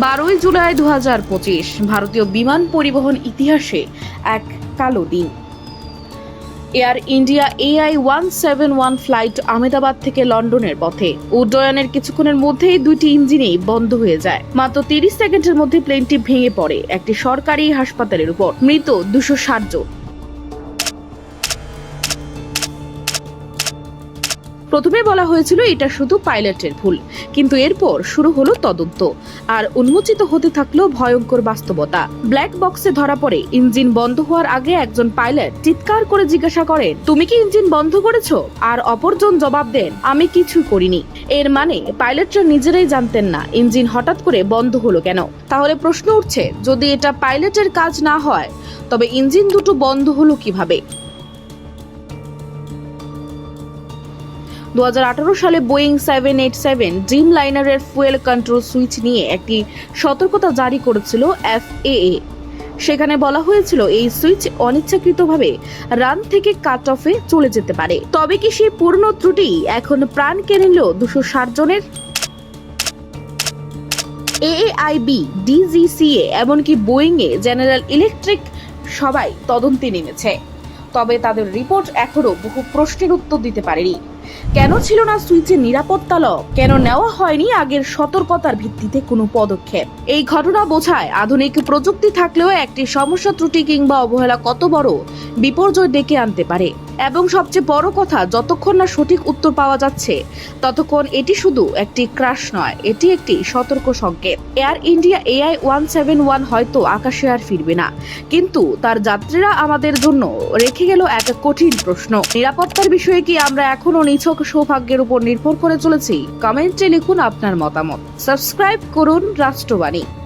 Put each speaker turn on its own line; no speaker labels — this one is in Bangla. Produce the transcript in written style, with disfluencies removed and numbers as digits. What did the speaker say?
12 জুলাই 2025 ভারতীয় বিমান পরিবহন ইতিহাসে এক কালো দিন। Air India AI-171 flight Ahmedabad থেকে লন্ডনের পথে উড্ডয়নের কিছুক্ষণের মধ্যেই দুইটি ইঞ্জিনই বন্ধ হয়ে যায়। মাত্র 30 সেকেন্ডের মধ্যে প্লেনটি ভেঙে পড়ে একটি সরকারি হাসপাতালের উপর। মৃত 260 জন। প্রথমে বলা হয়েছিল এটা শুধু পাইলটের ভুল, কিন্তু এরপর শুরু হলো তদন্ত আর উন্মোচিত হতে থাকলো ভয়ঙ্কর বাস্তবতা। ব্ল্যাক বক্সে ধরা পড়ে ইঞ্জিন বন্ধ হওয়ার আগে একজন পাইলট চিৎকার করে জিজ্ঞাসা করেন, তুমি কি ইঞ্জিন বন্ধ করেছো? আর অপরজন জবাব দেন, আমি কিছুই করিনি। এর মানে পাইলটরা নিজেরাই জানতেন না ইঞ্জিন হঠাৎ করে বন্ধ হলো কেন। তাহলে প্রশ্ন উঠছে, যদি এটা পাইলটের কাজ না হয় তবে ইঞ্জিন দুটো বন্ধ হলো কিভাবে? 2018 সালে বোয়িং 787 ড্রিম লাইনারের ফুয়েল কন্ট্রোল সুইচ নিয়ে একটি সতর্কতা জারি করেছিল FAA। সেখানে বলা হয়েছিল এই সুইচ অনিচ্ছাকৃতভাবে রান থেকে কাট অফে চলে যেতে পারে। তবে কি সেই পূর্ণ ত্রুটি এখন প্রাণ কেড়ে নিল 260 জনের? AAIB, DGCA এমনকি বোয়িং এ জেনারেল ইলেকট্রিক সবাই তদন্তে নেমেছে, তবে তাদের রিপোর্ট এখনো বহু প্রশ্নের উত্তর দিতে পারেনি। কেন ছিল না সুইচের নিরাপত্তা লক? কেন নেওয়া হয়নি আগের সতর্কতার ভিত্তিতে কোনো পদক্ষেপ? এই ঘটনা বোঝায় আধুনিক প্রযুক্তি থাকলেও একটি সমস্যা, ত্রুটি কিংবা অবহেলা কত বড় বিপর্যয় ডেকে আনতে পারে। এবং সবচেয়ে বড় কথা, যতক্ষণ না সঠিক উত্তর পাওয়া যাচ্ছে ততক্ষণ এটি শুধু একটি ক্রাশ নয়, এটি একটি সতর্ক সংকেত। এয়ার ইন্ডিয়া AI-171 হয়তো আকাশে আর ফিরবে না, কিন্তু তার যাত্রীরা আমাদের জন্য রেখে গেল এক কঠিন প্রশ্ন। নিরাপত্তার বিষয়ে কি আমরা এখনো নিছক সৌভাগ্যের উপর নির্ভর করে চলেছি? কমেন্টে লিখুন আপনার মতামত। সাবস্ক্রাইব করুন রাষ্ট্রবাণী।